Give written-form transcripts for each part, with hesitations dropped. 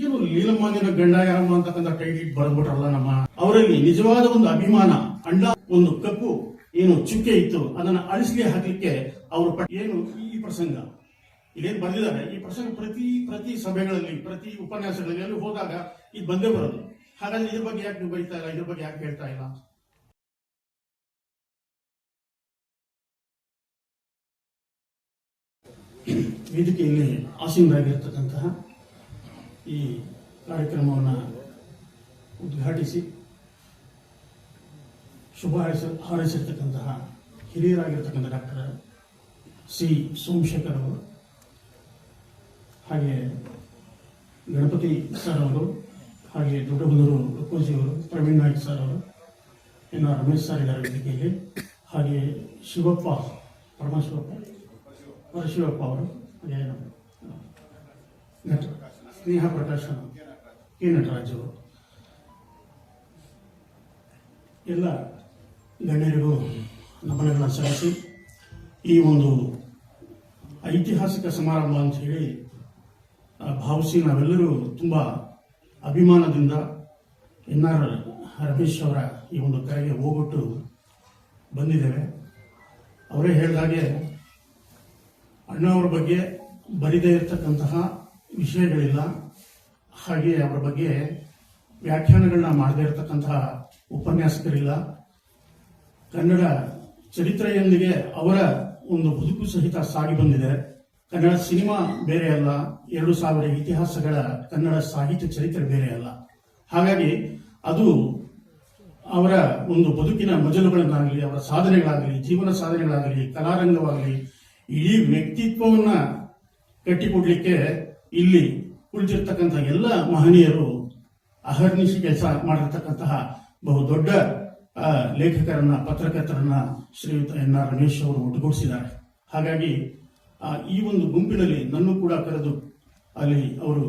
ಏನು ಲೀಲಮ್ಮನಿನ ಗಂಡ ಯಾರಮ್ಮ ಅಂತಕ್ಕಂಥ ಟೈಟಿಲ್ ಬರೆದ್ಬಿಟ್ರಲ್ಲ ನಮ್ಮ ಅವರಲ್ಲಿ ನಿಜವಾದ ಒಂದು ಅಭಿಮಾನ ಅಣ್ಣ ಒಂದು ಕಪ್ಪು ಏನು ಚುಕ್ಕೆ ಇತ್ತು ಅದನ್ನ ಅಳಿಸ್ಲಿ ಹಾಕಲಿಕ್ಕೆ ಅವರು ಏನು ಈ ಪ್ರಸಂಗ ಇದೇನು ಬಂದಿದ್ದಾರೆ ಈ ಪ್ರಸಂಗ ಪ್ರತಿ ಸಭೆಗಳಲ್ಲಿ ಪ್ರತಿ ಉಪನ್ಯಾಸಗಳಲ್ಲಿ ಅಲ್ಲಿ ಹೋದಾಗ ಇದು ಬಂದೇ ಬರೋದು. ಹಾಗಾದ್ರೆ ಇದ್ರ ಬಗ್ಗೆ ಯಾಕೆ ನೀವು ಬರೀತಾ ಇಲ್ಲ, ಇದ್ರ ಬಗ್ಗೆ ಯಾಕೆ ಹೇಳ್ತಾ ಇಲ್ಲ? ವೇದಿಕೆಯಲ್ಲಿ ಆಸೀನರಾಗಿರ್ತಕ್ಕಂತಹ ಈ ಕಾರ್ಯಕ್ರಮವನ್ನು ಉದ್ಘಾಟಿಸಿ ಶುಭ ಹಾರೈಸಿರ್ತಕ್ಕಂತಹ ಹಿರಿಯರಾಗಿರ್ತಕ್ಕಂಥ ಡಾಕ್ಟರ್ ಸಿ ಸೋಮಶೇಖರ್ ಅವರು, ಹಾಗೆ ಗಣಪತಿ ಸರ್ ಅವರು, ಹಾಗೆ ದೊಡ್ಡಬಂದೂರು ಲುಕೋಜಿ ಅವರು, ಪ್ರವೀಣ್ ನಾಯ್ಕ್ ಸರ್ ಅವರು, ಇನ್ನು ರಮೇಶ್ ಸರ್ ಇದ್ದಾರೆ ವೇದಿಕೆಯಲ್ಲಿ, ಹಾಗೆ ಶಿವಪ್ಪ ಶಿವಪ್ಪ ಅವರು, ಹಾಗೆ ಸ್ನೇಹ ಪ್ರಕಾಶ್ ಕೆ ನಟರಾಜ್ ಅವರು, ಎಲ್ಲ ಗಣ್ಯರಿಗೂ ನಮನಗಳನ್ನು ಸಲ್ಲಿಸಿ ಈ ಒಂದು ಐತಿಹಾಸಿಕ ಸಮಾರಂಭ ಅಂತ ಹೇಳಿ ಭಾವಿಸಿ ನಾವೆಲ್ಲರೂ ತುಂಬ ಅಭಿಮಾನದಿಂದ NR ರಮೇಶ್ ಅವರ ಈ ಒಂದು ಕರೆಗೆ ಹೋಗ್ಬಿಟ್ಟು ಬಂದಿದ್ದೇವೆ. ಅವರೇ ಹೇಳಿದಾಗೆ ಅಣ್ಣವರ ಬಗ್ಗೆ ಬರಿದೇ ಇರತಕ್ಕಂತಹ ವಿಷಯಗಳಿಲ್ಲ, ಹಾಗೆ ಅವರ ಬಗ್ಗೆ ವ್ಯಾಖ್ಯಾನಗಳನ್ನ ಮಾಡದೇ ಇರತಕ್ಕಂತಹ ಉಪನ್ಯಾಸಕರಿಲ್ಲ. ಕನ್ನಡ ಚರಿತ್ರೆಯೊಂದಿಗೆ ಅವರ ಒಂದು ಬದುಕು ಸಹಿತ ಸಾಗಿ ಬಂದಿದೆ. ಕನ್ನಡ ಸಿನಿಮಾ ಬೇರೆ ಅಲ್ಲ, 2000 ಇತಿಹಾಸಗಳ ಕನ್ನಡ ಸಾಹಿತ್ಯ ಚರಿತ್ರೆ ಬೇರೆ ಅಲ್ಲ. ಹಾಗಾಗಿ ಅದು ಅವರ ಒಂದು ಬದುಕಿನ ಮಜಲುಗಳನ್ನಾಗಲಿ, ಅವರ ಸಾಧನೆಗಳಾಗಲಿ, ಜೀವನ ಸಾಧನೆಗಳಾಗಲಿ, ಕಲಾರಂಗವಾಗಲಿ, ಇಡೀ ವ್ಯಕ್ತಿತ್ವವನ್ನ ಕಟ್ಟಿಕೊಡ್ಲಿಕ್ಕೆ ಇಲ್ಲಿ ಕುಳಿತಿರ್ತಕ್ಕಂಥ ಎಲ್ಲ ಮಹನೀಯರು ಅಹರ್ನಿಶಿ ಕೆಲಸ ಮಾಡಿರ್ತಕ್ಕಂತಹ ಬಹುದೊಡ್ಡ ಲೇಖಕರನ್ನ, ಪತ್ರಕರ್ತರನ್ನ ಶ್ರೀಯುತ NR ರಮೇಶ್ ಅವರು ಒಟ್ಟುಗೂಡಿಸಿದ್ದಾರೆ. ಹಾಗಾಗಿ ಈ ಒಂದು ಗುಂಪಿನಲ್ಲಿ ನನ್ನ ಕೂಡ ಕರೆದು ಅಲ್ಲಿ ಅವರು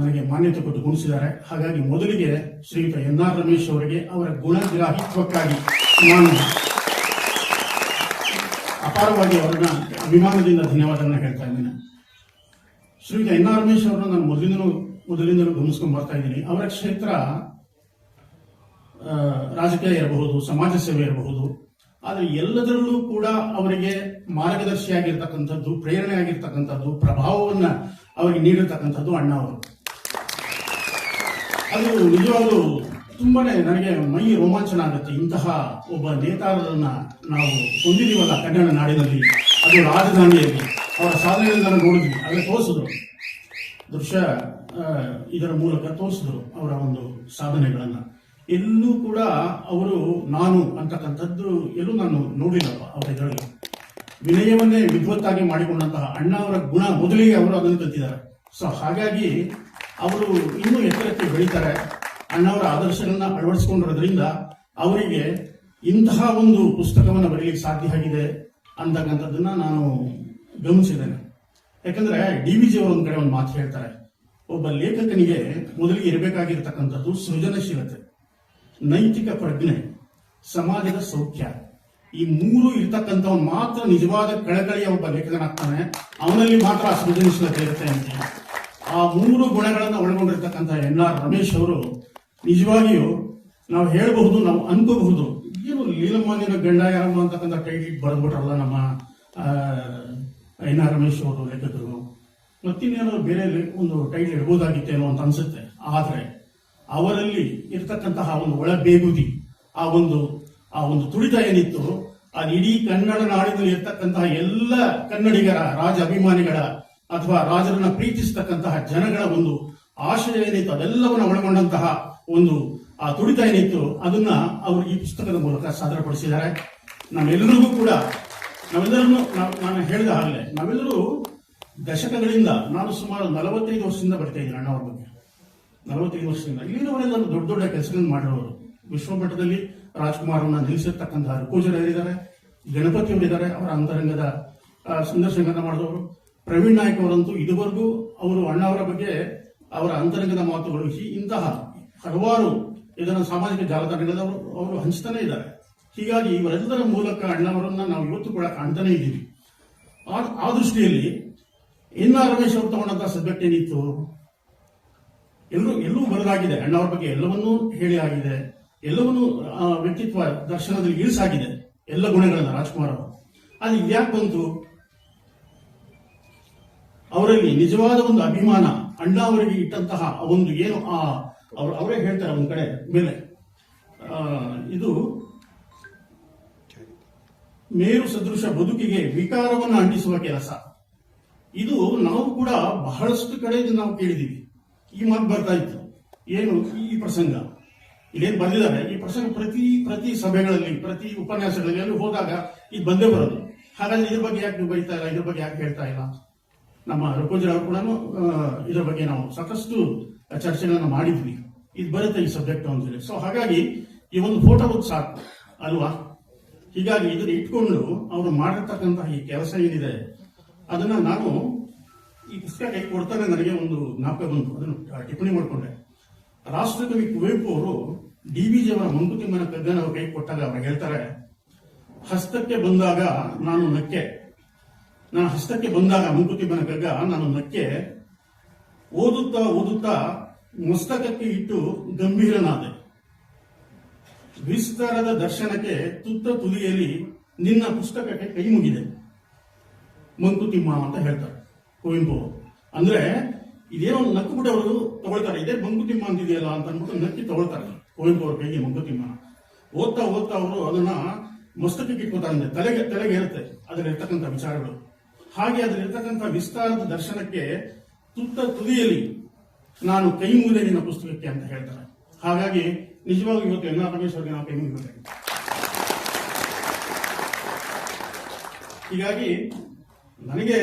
ನನಗೆ ಮಾನ್ಯತೆ ಕೊಟ್ಟು ಗುಣಿಸಿದ್ದಾರೆ. ಹಾಗಾಗಿ ಮೊದಲಿಗೆ ಶ್ರೀಯುತ NR ರಮೇಶ್ ಅವರಿಗೆ ಅವರ ಗುಣಗ್ರಾಹಿತ್ವಕ್ಕಾಗಿ ನಾನು ಅಪಾರವಾಗಿ ಅವರನ್ನ ಅಭಿಮಾನದಿಂದ ಧನ್ಯವಾದಗಳನ್ನ ಹೇಳ್ತಾ ಇದ್ದೇನೆ. ಶ್ರೀಯುತ NR ರಮೇಶ್ ಅವರನ್ನ ನಾನು ಮೊದಲಿಂದಲೂ ಗಮನಿಸ್ಕೊಂಡು ಬರ್ತಾ ಇದ್ದೀನಿ. ಅವರ ಕ್ಷೇತ್ರ ರಾಜಕೀಯ ಇರಬಹುದು, ಸಮಾಜ ಸೇವೆ ಇರಬಹುದು, ಆದರೆ ಎಲ್ಲದರಲ್ಲೂ ಕೂಡ ಅವರಿಗೆ ಮಾರ್ಗದರ್ಶಿಯಾಗಿರ್ತಕ್ಕಂಥದ್ದು, ಪ್ರೇರಣೆ ಆಗಿರ್ತಕ್ಕಂಥದ್ದು, ಪ್ರಭಾವವನ್ನು ಅವರಿಗೆ ನೀಡಿರ್ತಕ್ಕಂಥದ್ದು ಅಣ್ಣ ಅವರು. ಅದು ನಿಜವಾಗ್ಲೂ ತುಂಬಾನೇ ನನಗೆ ಮೈ ರೋಮಾಂಚನ ಆಗುತ್ತೆ. ಇಂತಹ ಒಬ್ಬ ನೇತಾರರನ್ನ ನಾವು ಹೊಂದಿದೀವಲ್ಲ ಕನ್ನಡ ನಾಡಿನಲ್ಲಿ, ಅದು ರಾಜಧಾನಿಯಲ್ಲಿ. ಅವರ ಸಾಧನೆಗಳನ್ನು ನೋಡಿದ್ವಿ, ಅದರ ತೋರಿಸಿದ್ರು ದೃಶ್ಯ, ಇದರ ಮೂಲಕ ತೋರಿಸಿದ್ರು ಅವರ ಒಂದು ಸಾಧನೆಗಳನ್ನ. ಎಲ್ಲೂ ಕೂಡ ಅವರು ನಾನು ಅಂತಕ್ಕಂಥದ್ದು ಎಲ್ಲೂ ನಾನು ನೋಡಿಲ್ಲಪ್ಪ ಅವರ ಇದರಲ್ಲಿ. ವಿನಯವನ್ನೇ ವಿದ್ವತ್ತಾಗಿ ಮಾಡಿಕೊಂಡಂತಹ ಅಣ್ಣ ಅವರ ಗುಣ ಮೊದಲಿಗೆ ಅವರು ಅದನ್ನು ಕಲ್ತಿದ್ದಾರೆ. ಸೊ ಹಾಗಾಗಿ ಅವರು ಇನ್ನೂ ಎತ್ತರಕ್ಕೆ ಬೆಳೀತಾರೆ. ಅಣ್ಣವರ ಆದರ್ಶಗಳನ್ನ ಅಳವಡಿಸಿಕೊಂಡಿರೋದ್ರಿಂದ ಅವರಿಗೆ ಇಂತಹ ಒಂದು ಪುಸ್ತಕವನ್ನು ಬರೀಲಿಕ್ಕೆ ಸಾಧ್ಯ ಆಗಿದೆ ಅಂತಕ್ಕಂಥದ್ದನ್ನ ನಾನು ಗಮನಿಸಿದ್ದೇನೆ. ಯಾಕಂದ್ರೆ DVG ಅವರು ಒಂದ್ ಕಡೆ ಒಂದು ಮಾತು ಹೇಳ್ತಾರೆ, ಒಬ್ಬ ಲೇಖಕನಿಗೆ ಮೊದಲಿಗೆ ಇರಬೇಕಾಗಿರ್ತಕ್ಕಂಥದ್ದು ಸೃಜನಶೀಲತೆ, ನೈತಿಕ ಪ್ರಜ್ಞೆ, ಸಮಾಜದ ಸೌಖ್ಯ. ಈ 3 ಇರ್ತಕ್ಕಂಥವ್ ಮಾತ್ರ ನಿಜವಾದ ಕಳಕಳಿಯ ಒಬ್ಬ ಲೇಖಕನಾಗ್ತಾನೆ. ಅವನಲ್ಲಿ ಮಾತ್ರ ಸೃಜನಶೀಲತೆ ಇರುತ್ತೆ ಅಂತ. ಆ 3 ಗುಣಗಳನ್ನು ಒಳಗೊಂಡಿರ್ತಕ್ಕಂಥ NR ರಮೇಶ್ ಅವರು ನಿಜವಾಗಿಯೂ ನಾವು ಹೇಳಬಹುದು, ನಾವು ಅನ್ಕೋಬಹುದು, ಏನು ಲೀಲಮ್ಮನಿನ ಗಂಡ ಯಾರಮ್ಮ ಅಂತಕ್ಕಂಥ ಟೈಟಿಲ್ ಬರೆದ್ಬಿಟ್ರಲ್ಲ ನಮ್ಮ NR ರಮೇಶ್ ಅವರು ಲೇಖಕರು. ಮತ್ತಿನ್ನೇನಾದ್ರು ಬೇರೆ ಒಂದು ಟೈಟಿಲ್ ಇಡಬಹುದಾಗಿತ್ತೇನೋ ಅಂತ ಅನ್ಸುತ್ತೆ. ಆದರೆ ಅವರಲ್ಲಿ ಇರ್ತಕ್ಕಂತಹ ಒಂದು ಒಳಬೇಗುದಿ, ಆ ಒಂದು ತುಡಿತ ಏನಿತ್ತು, ಅದು ಇಡೀ ಕನ್ನಡ ನಾಡಿನಲ್ಲಿ ಇರ್ತಕ್ಕಂತಹ ಎಲ್ಲ ಕನ್ನಡಿಗರ, ರಾಜ ಅಭಿಮಾನಿಗಳ ಅಥವಾ ರಾಜರನ್ನ ಪ್ರೀತಿಸತಕ್ಕಂತಹ ಜನಗಳ ಒಂದು ಆಶಯ ಏನಿತ್ತು, ಅದೆಲ್ಲವನ್ನ ಒಳಗೊಂಡಂತಹ ಒಂದು ಆ ತುಡಿತ ಏನಿತ್ತು, ಅದನ್ನ ಅವರು ಈ ಪುಸ್ತಕದ ಮೂಲಕ ಸಾದರಪಡಿಸಿದ್ದಾರೆ. ನಾವೆಲ್ಲರಿಗೂ ಕೂಡ ನಾನು ಹೇಳಿದ ಹಾಗೆ ನಾವೆಲ್ಲರೂ ದಶಕಗಳಿಂದ, ನಾನು ಸುಮಾರು 45 ವರ್ಷದಿಂದ ಬರ್ತಾ ಇದ್ದೀನಿ ಅಣ್ಣವ್ರ ಬಗ್ಗೆ. 45 ವರ್ಷದಿಂದ ಇಲ್ಲಿನವರೆಲ್ಲ ದೊಡ್ಡ ಕೆಲಸಗಳನ್ನು ಮಾಡಿರೋರು. ವಿಶ್ವಮಟ್ಟದಲ್ಲಿ ರಾಜ್ಕುಮಾರನ್ನ ನಿಲ್ಲಿಸಿರ್ತಕ್ಕಂತಹ ಲುಕೋಜರಿದ್ದಾರೆ, ಗಣಪತಿ ಅವರಿದ್ದಾರೆ, ಅವರ ಅಂತರಂಗದ ಸಂದರ್ಶನ ಮಾಡಿದವರು. ಪ್ರವೀಣ್ ನಾಯ್ಕ್ ಅವರಂತೂ ಇದುವರೆಗೂ ಅವರು ಅಣ್ಣವರ ಬಗ್ಗೆ ಅವರ ಅಂತರಂಗದ ಮಾತುಗಳು ಇಂತಹ ಹಲವಾರು ಇದನ್ನು ಸಾಮಾಜಿಕ ಜಾಲತಾಣಗಳಲ್ಲಿ ಅವರು ಹಂಚ್ತಾನೆ ಇದ್ದಾರೆ. ಹೀಗಾಗಿ ಇವರೆಲ್ಲರ ಮೂಲಕ ಅಣ್ಣವರನ್ನ ನಾವು ಇವತ್ತು ಕೂಡ ಕಾಣ್ತಾನೆ ಇದ್ದೀವಿ. ಆ ದೃಷ್ಟಿಯಲ್ಲಿ NR ರಮೇಶ್ ಅವರು ತಗೊಂಡಂತಹ ಸಬ್ಜೆಕ್ಟ್ ಏನಿತ್ತು, ಎಲ್ಲೂ ಬರೆದಾಗಿದೆ, ಅಣ್ಣವರ ಬಗ್ಗೆ ಎಲ್ಲವನ್ನೂ ಹೇಳಿ ಆಗಿದೆ, ಎಲ್ಲವನ್ನೂ ವ್ಯಕ್ತಿತ್ವ ದರ್ಶನದಲ್ಲಿ ಇಳಿಸಾಗಿದೆ, ಎಲ್ಲ ಗುಣಗಳನ್ನ ರಾಜ್ಕುಮಾರ್ ಅವರು. ಅದು ಇದ್ಯಾಕೆ ಬಂತು? ಅವರಲ್ಲಿ ನಿಜವಾದ ಒಂದು ಅಭಿಮಾನ, ಅಣ್ಣ ಅವರಿಗೆ ಇಟ್ಟಂತಹ ಒಂದು ಏನು ಅವರೇ ಹೇಳ್ತಾರೆ ಒಂದ್ ಕಡೆ ಮೇಲೆ, ಇದು ಮೇರು ಸದೃಶ ಬದುಕಿಗೆ ವಿಕಾರವನ್ನು ಅಂಟಿಸುವ ಕೆಲಸ. ಇದು ನಾವು ಕೂಡ ಬಹಳಷ್ಟು ಕಡೆ ನಾವು ಕೇಳಿದೀವಿ. ಈ ಮಾತು ಬರ್ತಾ ಇತ್ತು. ಏನು ಈ ಪ್ರಸಂಗ ಇದೇನು ಬಂದಿದ್ದಾರೆ, ಈ ಪ್ರಸಂಗ ಪ್ರತಿ ಸಭೆಗಳಲ್ಲಿ, ಪ್ರತಿ ಉಪನ್ಯಾಸಗಳಲ್ಲಿ ಅಲ್ಲಿ ಹೋದಾಗ ಇದು ಬಂದೇ ಬರೋದು. ಹಾಗಾದ್ರೆ ಇದ್ರ ಬಗ್ಗೆ ಯಾಕೆ ನೀವು ಬರೀತಾ ಇಲ್ಲ, ಇದ್ರ ಬಗ್ಗೆ ಯಾಕೆ ಹೇಳ್ತಾ ಇಲ್ಲ? ನಮ್ಮ ರಘುಜರ್ ಅವರು ಕೂಡ ಇದರ ಬಗ್ಗೆ ನಾವು ಸಾಕಷ್ಟು ಚರ್ಚೆಗಳನ್ನು ಮಾಡಿದ್ವಿ. ಇದು ಬರುತ್ತೆ ಈ ಸಬ್ಜೆಕ್ಟ್ ಅಂತ ಹೇಳಿ. ಸೊ ಹಾಗಾಗಿ ಈ ಒಂದು ಫೋಟೋ ಸಾಕು ಅಲ್ವಾ? ಹೀಗಾಗಿ ಇದನ್ನ ಇಟ್ಕೊಂಡು ಅವರು ಮಾಡಿರ್ತಕ್ಕಂತಹ ಈ ಕೆಲಸ ಏನಿದೆ ಅದನ್ನ ನಾನು ಈ ಪುಸ್ತಕ ಕೈ ಕೊಡ್ತಾರೆ ನನಗೆ ಒಂದು ಜ್ಞಾಪಕ ಬಂತು. ಅದನ್ನು ಟಿಪ್ಪಣಿ ಮಾಡಿಕೊಂಡೆ. ರಾಷ್ಟ್ರಕವಿ ಕುವೆಂಪು ಅವರು DBJ ಅವರ ಮಂಕುತಿಮ್ಮನ ಕಗ್ಗನ ಅವರು ಕೈ ಕೊಟ್ಟಾಗ ಅವರು ಹೇಳ್ತಾರೆ, ಹಸ್ತಕ್ಕೆ ಬಂದಾಗ ನಾನು ನಕ್ಕೆ, ನಾನು ಹಸ್ತಕ್ಕೆ ಬಂದಾಗ ಮಂಕುತಿಮ್ಮನ ಕಗ್ಗ ನಾನು ನಕ್ಕೆ, ಓದುತ್ತಾ ಓದುತ್ತಾ ಮಸ್ತಕಕ್ಕೆ ಇಟ್ಟು ಗಂಭೀರನಾದೆ, ವಿಸ್ತಾರದ ದರ್ಶನಕ್ಕೆ ತುತ್ತ ತುದಿಯಲ್ಲಿ ನಿನ್ನ ಪುಸ್ತಕಕ್ಕೆ ಕೈ ಮುಗಿದೆ. ಮಂಕುತಿಮ್ಮ ಅಂತ ಹೇಳ್ತಾರೆ ಕುವೆಂಪು. ಅಂದ್ರೆ ಇದೇನೋ ನಕ್ಕು ಬಿಟ್ಟು ಅವರು ತಗೊಳ್ತಾರೆ, ಇದೇ ಮಂಕುತಿಮ್ಮ ಅಂತಿದೆಯಲ್ಲ ಅಂತ ಅಂದ್ಬಿಟ್ಟು ನಕ್ಕಿ ತಗೊಳ್ತಾರೆ ಕುವೆಂಪು ಅವ್ರ ಕೈಗೆ ಮಂಕುತಿಮ್ಮ. ಓದ್ತಾ ಓದ್ತಾ ಅವರು ಅದನ್ನ ಮಸ್ತಕಕ್ಕೆ ಇಟ್ಕೋತಾರೆ, ತಲೆಗೆ ಇರುತ್ತೆ ಅದರಲ್ಲಿರ್ತಕ್ಕಂಥ ವಿಚಾರಗಳು. ಹಾಗೆ ಅದರಲ್ಲಿರ್ತಕ್ಕಂಥ ವಿಸ್ತಾರದ ದರ್ಶನಕ್ಕೆ ತುತ್ತ ತುದಿಯಲ್ಲಿ ನಾನು ಕೈ ಮುಗಿದೆ ನಿನ್ನ ಪುಸ್ತಕಕ್ಕೆ ಅಂತ ಹೇಳ್ತಾರೆ. ಹಾಗಾಗಿ ನಿಜವಾಗ್ಲೂ ಇವತ್ತು ಎನ್ ಆರ್ ರಮೇಶ್ ಅವರಿಗೆ ನಾವು ಕೈ ಮುಗಿಬೇಕು. ಹೀಗಾಗಿ ನನಗೆ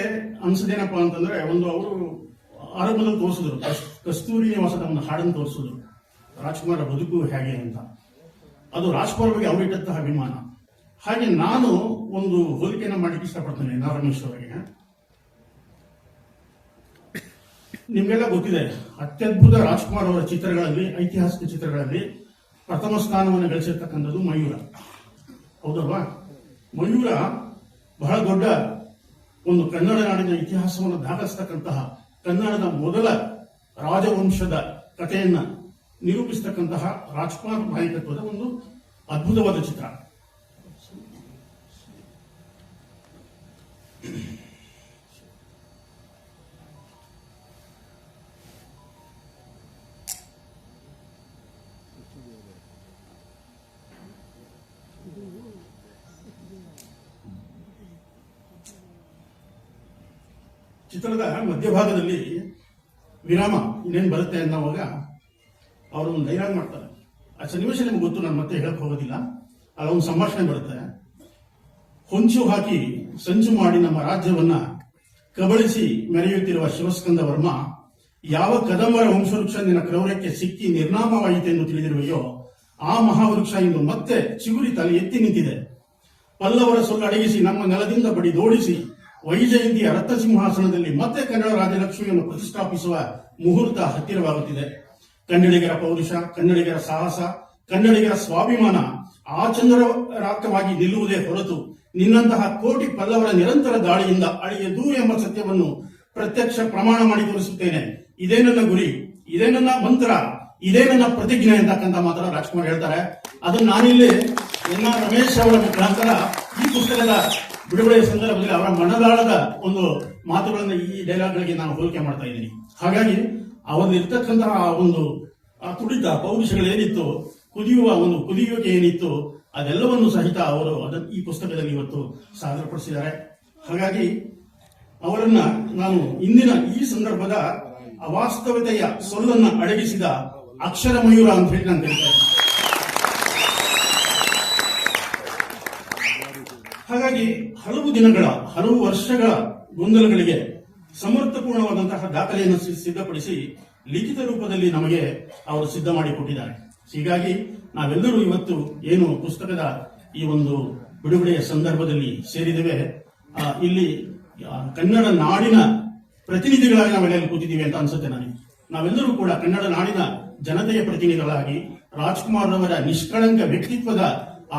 ಅನ್ಸದೇನಪ್ಪ ಅಂತಂದ್ರೆ, ಒಂದು ಅವರು ಆರಂಭದಲ್ಲಿ ತೋರಿಸಿದ್ರು ಕಸ್ತೂರಿ ನಿವಾಸದ ಒಂದು ಹಾಡನ್ನು ತೋರಿಸಿದ್ರು, ರಾಜ್ಕುಮಾರ್ ಬದುಕು ಹೇಗೆ ಅಂತ. ಅದು ರಾಜ್ಕುಮಾರ್ ಬಗ್ಗೆ ಅವರು ಇಟ್ಟಂತಹ ಅಭಿಮಾನ. ಹಾಗೆ ನಾನು ಒಂದು ಹೋಲಿಕೆಯನ್ನು ಮಾಡಲಿಕ್ಕೆ ಇಷ್ಟಪಡ್ತೇನೆ ಎನ್ ಆರ್ ರಮೇಶ್ ಅವರಿಗೆ. ನಿಮ್ಗೆಲ್ಲ ಗೊತ್ತಿದೆ, ಅತ್ಯದ್ಭುತ ರಾಜ್ಕುಮಾರ್ ಅವರ ಚಿತ್ರಗಳಲ್ಲಿ, ಐತಿಹಾಸಿಕ ಚಿತ್ರಗಳಲ್ಲಿ ಪ್ರಥಮ ಸ್ಥಾನವನ್ನು ಗಳಿಸಿರ್ತಕ್ಕಂಥದ್ದು ಮಯೂರ, ಹೌದಲ್ವಾ? ಮಯೂರ ಬಹಳ ದೊಡ್ಡ ಒಂದು ಕನ್ನಡ ನಾಡಿನ ಇತಿಹಾಸವನ್ನು ದಾಖಲಿಸತಕ್ಕಂತಹ, ಕನ್ನಡದ ಮೊದಲ ರಾಜವಂಶದ ಕಥೆಯನ್ನ ನಿರೂಪಿಸತಕ್ಕಂತಹ ರಾಜ್ಕುಮಾರ್ ನಾಯಕತ್ವದ ಒಂದು ಅದ್ಭುತವಾದ ಚಿತ್ರ. ಚಿತ್ರದ ಮಧ್ಯಭಾಗದಲ್ಲಿ ವಿರಾಮ ಇನ್ನೇನು ಬರುತ್ತೆ ಅನ್ನೋವಾಗ ಅವರು ಒಂದು ಡೈಲಾಗ್ ಮಾಡ್ತಾರೆ. ಆ ಸನ್ನಿವೇಶ ನಿಮ್ಗೆ ಗೊತ್ತು, ನಾನು ಮತ್ತೆ ಹೇಳಕ್ ಹೋಗೋದಿಲ್ಲ. ಅಲ್ಲೊಂದು ಸಂಭಾಷಣೆ ಬರುತ್ತೆ. ಹೊಂಚು ಹಾಕಿ ಸಂಚು ಮಾಡಿ ನಮ್ಮ ರಾಜ್ಯವನ್ನ ಕಬಳಿಸಿ ಮೆರೆಯುತ್ತಿರುವ ಶಿವಸ್ಕಂದ ವರ್ಮ, ಯಾವ ಕದಂಬರ ವಂಶವೃಕ್ಷ ನಿನ್ನ ಕ್ರೌರ್ಯಕ್ಕೆ ಸಿಕ್ಕಿ ನಿರ್ನಾಮವಾಯಿತೆಂದು ತಿಳಿದಿರುವೆಯೋ ಆ ಮಹಾವೃಕ್ಷ ಇಂದು ಮತ್ತೆ ಚಿಗುರಿ ತಲೆ ಎತ್ತಿ ನಿಂತಿದೆ. ಪಲ್ಲವರ ಸೊಲ್ಲು ಅಡಗಿಸಿ ನಮ್ಮ ನೆಲದಿಂದ ಬಡಿದೋಡಿಸಿ ವೈಜಯಂತಿಯ ರಕ್ತ ಸಿಂಹಾಸನದಲ್ಲಿ ಮತ್ತೆ ಕನ್ನಡ ರಾಜಲಕ್ಷ್ಮಿಯನ್ನು ಪ್ರತಿಷ್ಠಾಪಿಸುವ ಮುಹೂರ್ತ ಹತ್ತಿರವಾಗುತ್ತಿದೆ. ಕನ್ನಡಿಗರ ಪೌರುಷ, ಕನ್ನಡಿಗರ ಸಾಹಸ, ಕನ್ನಡಿಗರ ಸ್ವಾಭಿಮಾನ ಆಚಂದ್ರರಾಕ್ತವಾಗಿ ನಿಲ್ಲುವುದೇ ಹೊರತು ನಿನ್ನಂತಹ ಕೋಟಿ ಪಲ್ಲವರ ನಿರಂತರ ದಾಳಿಯಿಂದ ಅಳಿಯದು ಎಂಬ ಸತ್ಯವನ್ನು ಪ್ರತ್ಯಕ್ಷ ಪ್ರಮಾಣ ಮಾಡಿ ತೋರಿಸುತ್ತೇನೆ. ಇದೇ ನನ್ನ ಗುರಿ, ಇದೇ ನನ್ನ ಮಂತ್ರ, ಇದೇ ನನ್ನ ಪ್ರತಿಜ್ಞೆ ಅಂತಕ್ಕಂಥ ಮಾತ್ರ ರಾಜ್ಕುಮಾರ್ ಹೇಳ್ತಾರೆ. ಅದನ್ನು ನಾನಿಲ್ಲಿ ಎನ್ ಆರ್ ರಮೇಶ್ ಅವರ ಮುಖಾಂತರ ಈ ಪುಸ್ತಕದ ಬಿಡುಗಡೆಯ ಸಂದರ್ಭದಲ್ಲಿ ಅವರ ಮನದಾಳದ ಒಂದು ಮಾತುಗಳನ್ನು ಈ ಡೈಲಾಗ್ಗಳಿಗೆ ನಾನು ಹೋಲಿಕೆ ಮಾಡ್ತಾ ಇದ್ದೀನಿ. ಹಾಗಾಗಿ ಅವರಲ್ಲಿರ್ತಕ್ಕಂತಹ ಒಂದು ತುಡಿತ ಪೌರುಷಗಳೇನಿತ್ತು, ಕುದಿಯುವಿಕೆ ಏನಿತ್ತು, ಅದೆಲ್ಲವನ್ನು ಸಹಿತ ಅವರು ಅದನ್ನು ಈ ಪುಸ್ತಕದಲ್ಲಿ ಇವತ್ತು ಸಾದರಪಡಿಸಿದ್ದಾರೆ. ಹಾಗಾಗಿ ಅವರನ್ನ ನಾನು ಇಂದಿನ ಈ ಸಂದರ್ಭದ ಅವಾಸ್ತವತೆಯ ಸೊಲ್ಲನ್ನ ಅಡಗಿಸಿದ ಅಕ್ಷರ ಮಯೂರ ಅಂತ ಹೇಳಿ ನಾನು ಕರೀತೇನೆ. ಹಾಗಾಗಿ ಹಲವು ವರ್ಷಗಳ ಗೊಂದಲಗಳಿಗೆ ಸಮರ್ಥಪೂರ್ಣವಾದಂತಹ ದಾಖಲೆಯನ್ನು ಸಿದ್ಧಪಡಿಸಿ ಲಿಖಿತ ರೂಪದಲ್ಲಿ ನಮಗೆ ಅವರು ಸಿದ್ಧ ಮಾಡಿಕೊಟ್ಟಿದ್ದಾರೆ. ಹೀಗಾಗಿ ನಾವೆಲ್ಲರೂ ಇವತ್ತು ಏನು ಪುಸ್ತಕದ ಈ ಒಂದು ಬಿಡುಗಡೆಯ ಸಂದರ್ಭದಲ್ಲಿ ಸೇರಿದ್ದೇವೆ, ಇಲ್ಲಿ ಕನ್ನಡ ನಾಡಿನ ಪ್ರತಿನಿಧಿಗಳಾಗಿ ನಾವೆಲ್ಲ ಕೂತಿದ್ದೀವಿ ಅಂತ ಅನ್ಸುತ್ತೆ ನನಗೆ. ನಾವೆಲ್ಲರೂ ಕೂಡ ಕನ್ನಡ ನಾಡಿನ ಜನತೆಯ ಪ್ರತಿನಿಧಿಗಳಾಗಿ ರಾಜ್ಕುಮಾರ್ ಅವರ ನಿಷ್ಕಳಂಕ ವ್ಯಕ್ತಿತ್ವದ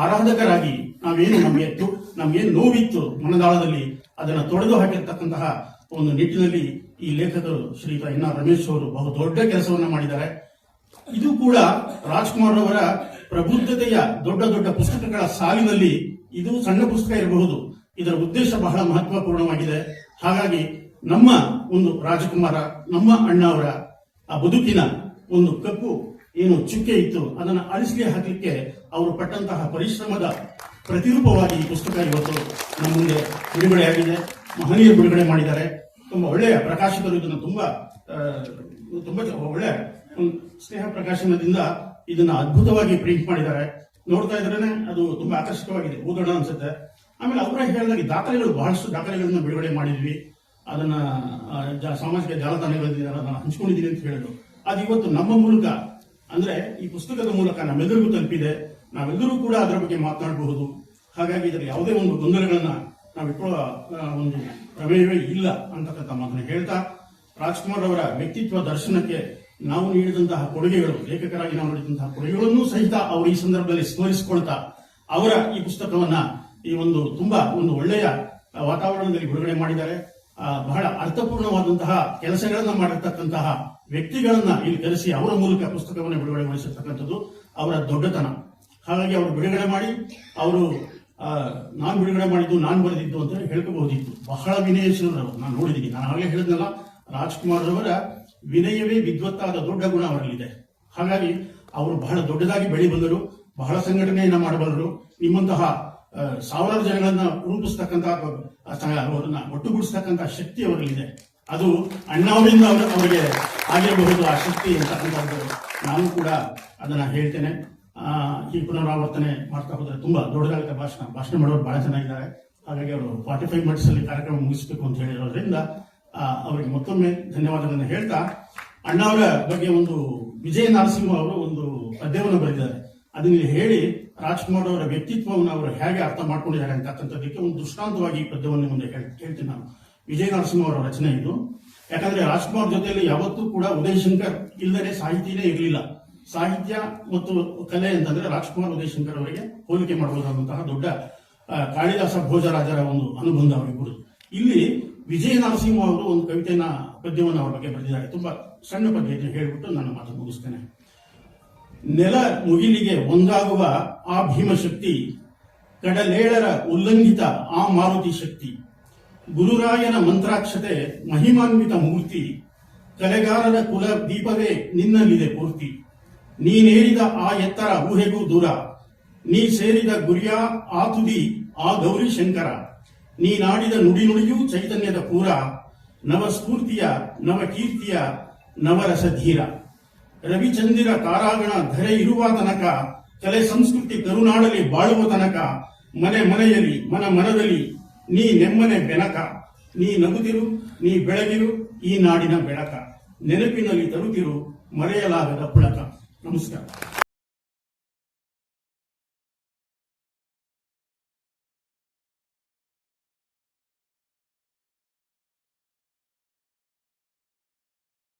ಆರಾಧಕರಾಗಿ ನಮ್ಗೇನು ನೋವಿತ್ತು ಮನದಾಳದಲ್ಲಿ ಅದನ್ನು ತೊಡೆದು ಹಾಕಿರ್ತಕ್ಕಂತಹ ಒಂದು ನಿಟ್ಟಿನಲ್ಲಿ ಈ ಲೇಖಕರು ಶ್ರೀಯುತ ಎನ್ ಆರ್ ರಮೇಶ್ ಅವರು ಬಹು ದೊಡ್ಡ ಕೆಲಸವನ್ನ ಮಾಡಿದ್ದಾರೆ. ಇದು ಕೂಡ ರಾಜ್ಕುಮಾರ್ ಅವರ ಪ್ರಬುದ್ಧತೆಯ ದೊಡ್ಡ ದೊಡ್ಡ ಪುಸ್ತಕಗಳ ಸಾಲಿನಲ್ಲಿ ಇದು ಸಣ್ಣ ಪುಸ್ತಕ ಇರಬಹುದು, ಇದರ ಉದ್ದೇಶ ಬಹಳ ಮಹತ್ವಪೂರ್ಣವಾಗಿದೆ. ಹಾಗಾಗಿ ನಮ್ಮ ಒಂದು ರಾಜಕುಮಾರ, ನಮ್ಮ ಅಣ್ಣ ಅವರ ಆ ಬದುಕಿನ ಒಂದು ಕಪ್ಪು ಏನು ಚುಕ್ಕೆ ಇತ್ತು ಅದನ್ನು ಅಳಿಸಲಿ ಹಾಕಲಿಕ್ಕೆ ಅವರು ಪಟ್ಟಂತಹ ಪರಿಶ್ರಮದ ಪ್ರತಿರೂಪವಾಗಿ ಈ ಪುಸ್ತಕ ಇವತ್ತು ನಮ್ಮ ಮುಂದೆ ಬಿಡುಗಡೆಯಾಗಿದೆ. ಮಹನೀಯರು ಬಿಡುಗಡೆ ಮಾಡಿದ್ದಾರೆ. ತುಂಬಾ ಒಳ್ಳೆಯ ಪ್ರಕಾಶಕರು ಇದನ್ನು ತುಂಬಾ ಒಳ್ಳೆಯ ಸ್ನೇಹ ಪ್ರಕಾಶನದಿಂದ ಇದನ್ನ ಅದ್ಭುತವಾಗಿ ಪ್ರಿಂಟ್ ಮಾಡಿದ್ದಾರೆ. ನೋಡ್ತಾ ಇದ್ರೇನೆ ಅದು ತುಂಬಾ ಆಕರ್ಷಕವಾಗಿದೆ, ಓದೋಣ ಅನ್ಸುತ್ತೆ. ಆಮೇಲೆ ಅವರ ಹೇಳಿದಾಗ ದಾಖಲೆಗಳು, ಬಹಳಷ್ಟು ದಾಖಲೆಗಳನ್ನ ಬಿಡುಗಡೆ ಮಾಡಿದ್ವಿ. ಅದನ್ನ ಸಾಮಾಜಿಕ ಜಾಲತಾಣಗಳಲ್ಲಿ ಅದನ್ನ ಹಂಚ್ಕೊಂಡಿದ್ದೀನಿ ಅಂತ ಹೇಳಿದ್ರು. ಅದು ಇವತ್ತು ನಮ್ಮ ಮೂಲಕ, ಅಂದ್ರೆ ಈ ಪುಸ್ತಕದ ಮೂಲಕ ನಮ್ಮೆಲ್ಲರಿಗೂ ತಲುಪಿದೆ. ನಾವೆಲ್ಲರೂ ಕೂಡ ಅದರ ಬಗ್ಗೆ ಮಾತನಾಡಬಹುದು. ಹಾಗಾಗಿ ಇದರ ಯಾವುದೇ ಒಂದು ಗೊಂದಲಗಳನ್ನ ನಾವು ಇಟ್ಕೊಳ್ಳೋ ಒಂದು ಪ್ರಮೇಯವೇ ಇಲ್ಲ ಅಂತಕ್ಕಂಥ ಮಾತನ್ನು ಹೇಳ್ತಾ, ರಾಜ್ಕುಮಾರ್ ಅವರ ವ್ಯಕ್ತಿತ್ವ ದರ್ಶನಕ್ಕೆ ನಾವು ನೀಡಿದಂತಹ ಕೊಡುಗೆಗಳು, ಲೇಖಕರಾಗಿ ನಾವು ನೀಡಿದಂತಹ ಕೊಡುಗೆಗಳನ್ನು ಸಹಿತ ಅವರು ಈ ಸಂದರ್ಭದಲ್ಲಿ ಸ್ಮರಿಸಿಕೊಳ್ತಾ ಅವರ ಈ ಪುಸ್ತಕವನ್ನ ಈ ಒಂದು ತುಂಬಾ ಒಂದು ಒಳ್ಳೆಯ ವಾತಾವರಣದಲ್ಲಿ ಬಿಡುಗಡೆ ಮಾಡಿದ್ದಾರೆ. ಬಹಳ ಅರ್ಥಪೂರ್ಣವಾದಂತಹ ಕೆಲಸಗಳನ್ನ ಮಾಡಿರ್ತಕ್ಕಂತಹ ವ್ಯಕ್ತಿಗಳನ್ನ ಇಲ್ಲಿ ಕರೆಸಿ ಅವರ ಮೂಲಕ ಪುಸ್ತಕವನ್ನು ಬಿಡುಗಡೆಗೊಳಿಸಿರ್ತಕ್ಕಂಥದ್ದು ಅವರ ದೊಡ್ಡತನ. ಹಾಗಾಗಿ ಅವರು ಬಿಡುಗಡೆ ಮಾಡಿ ಅವರು ನಾನು ಬಿಡುಗಡೆ ಮಾಡಿದ್ದು, ನಾನು ಬರೆದಿದ್ದು ಅಂತ ಹೇಳ್ಕೋಬಹುದಿತ್ತು. ಬಹಳ ವಿನಯಶೀಲರು ನಾನು ನೋಡಿದ್ದೀನಿ. ನಾನು ಆಗಲೇ ಹೇಳಿದ್ನಲ್ಲ, ರಾಜ್ಕುಮಾರ್ ಅವರ ವಿನಯವೇ ವಿದ್ವತ್ತಾದ ದೊಡ್ಡ ಗುಣ ಅವರಲ್ಲಿದೆ. ಹಾಗಾಗಿ ಅವರು ಬಹಳ ದೊಡ್ಡದಾಗಿ ಬೆಳಿ ಬಂದರು, ಬಹಳ ಸಂಘಟನೆಯನ್ನ ಮಾಡಬಲ್ಲರು. ನಿಮ್ಮಂತಹ ಸಾವಿರಾರು ಜನಗಳನ್ನ ರೂಪಿಸ್ತಕ್ಕಂತಹ, ಅವರನ್ನ ಒಟ್ಟುಗೂಡಿಸ್ತಕ್ಕಂಥ ಶಕ್ತಿ ಅವರಲ್ಲಿದೆ. ಅದು ಅಣ್ಣಾವರಿಂದ ಅವರಿಗೆ ಆಗಿರಬಹುದು ಆ ಶಕ್ತಿ ಅಂತಕ್ಕಂಥದ್ದು. ನಾನು ಕೂಡ ಅದನ್ನ ಹೇಳ್ತೇನೆ. ಈ ಪುನರಾವರ್ತನೆ ಮಾಡ್ತಾ ಹೋದ್ರೆ ತುಂಬಾ ದೊಡ್ಡದಾಗುತ್ತೆ. ಭಾಷಣ ಮಾಡೋರು ಬಹಳ ಚೆನ್ನಾಗಿದ್ದಾರೆ. ಹಾಗಾಗಿ ಅವರು 45 ಮಿನಿಟ್ಸ್ ಅಲ್ಲಿ ಕಾರ್ಯಕ್ರಮ ಮುಗಿಸಬೇಕು ಅಂತ ಹೇಳಿರೋದ್ರಿಂದ ಅವರಿಗೆ ಮತ್ತೊಮ್ಮೆ ಧನ್ಯವಾದಗಳನ್ನು ಹೇಳ್ತಾ, ಅಣ್ಣಾವರ ಬಗ್ಗೆ ಒಂದು ವಿಜಯ ನರಸಿಂಹ ಅವರು ಒಂದು ಪದ್ಯವನ್ನು ಬರೆದಿದ್ದಾರೆ. ಅದನ್ನ ಹೇಳಿ ರಾಜ್ಕುಮಾರ್ ಅವರ ವ್ಯಕ್ತಿತ್ವವನ್ನು ಅವರು ಹೇಗೆ ಅರ್ಥ ಮಾಡ್ಕೊಂಡಿದ್ದಾರೆ ಅಂತಕ್ಕಂಥದ್ದಕ್ಕೆ ಒಂದು ದೃಷ್ಟಾಂತವಾಗಿ ಈ ಪದ್ಯವನ್ನು ಮುಂದೆ ಹೇಳ್ತೀನಿ ನಾನು. ವಿಜಯ ನರಸಿಂಹ ಅವರ ರಚನೆ ಇದು. ಯಾಕಂದ್ರೆ ರಾಜ್ಕುಮಾರ್ ಜೊತೆಯಲ್ಲಿ ಯಾವತ್ತೂ ಕೂಡ ಉದಯಶಂಕರ್ ಇಲ್ಲದೆ ಸಾಹಿತ್ಯನೇ ಇರಲಿಲ್ಲ. ಸಾಹಿತ್ಯ ಮತ್ತು ಕಲೆ ಅಂತಂದ್ರೆ ರಾಜ್ಕುಮಾರ್ ಉದಯಶಂಕರ್ ಅವರಿಗೆ ಹೋಲಿಕೆ ಮಾಡಬಹುದಾದಂತಹ ದೊಡ್ಡ ಕಾಳಿದಾಸ ಭೋಜರಾಜರ ಒಂದು ಅನುಬಂಧ ಅವರಿಗೂ. ಇಲ್ಲಿ ವಿಜಯ ನರಸಿಂಹ ಅವರು ಒಂದು ಕವಿತೆಯನ್ನ, ಪದ್ಯವನ್ನು ಅವರ ಬಗ್ಗೆ ಬರೆದಿದ್ದಾರೆ. ತುಂಬಾ ಸಣ್ಣ ಪದ್ಯ ಹೇಳ್ಬಿಟ್ಟು ನನ್ನ ಮಾತು ಮುಗಿಸ್ತೇನೆ. ನೆಲ ಮುಗಿಲಿಗೆ ಒಂದಾಗುವ ಆ ಭೀಮಶಕ್ತಿ, ಕಡಲೇಳರ ಉಲ್ಲಂಘಿತ ಆ ಮಾರುತಿ ಶಕ್ತಿ, ಗುರುರಾಯನ ಮಂತ್ರಾಕ್ಷತೆ ಮಹಿಮಾನ್ವಿತ ಮೂರ್ತಿ, ಕಲೆಗಾರರ ಕುಲ ದೀಪವೇ ನಿನ್ನಲ್ಲಿದೆ ಪೂರ್ತಿ. ನೀನೇರಿದ ಆ ಎತ್ತರ ಊಹೆಗೂ ದೂರ, ನೀ ಸೇರಿದ ಗುರಿಯ ಆ ತುದಿ ಆ ಗೌರಿ ಶಂಕರ, ನೀನಾಡಿದ ನುಡಿಯೂ ಚೈತನ್ಯದ ಪೂರ, ನವ ಸ್ಫೂರ್ತಿಯ ನವ ಕೀರ್ತಿಯ ನವರಸಧೀರ. ರವಿಚಂದಿರ ತಾರಾಗಣ ಧರೆ ಇರುವ ತನಕ, ಕಲೆ ಸಂಸ್ಕೃತಿ ಕರುನಾಡಲಿ ಬಾಳುವ ತನಕ, ಮನೆ ಮನೆಯಲ್ಲಿ ಮನದಲ್ಲಿ ನೀ ನೆಮ್ಮನೆ ಬೆನಕ. ನೀ ನಗುತ್ತಿರು, ನೀ ಬೆಳಗಿರು ಈ ನಾಡಿನ ಬೆಳಕ, ನೆನಪಿನಲ್ಲಿ ತರುತ್ತಿರು ಮರೆಯಲಾಗದ ಪುಳಕ. ನಮಸ್ಕಾರ.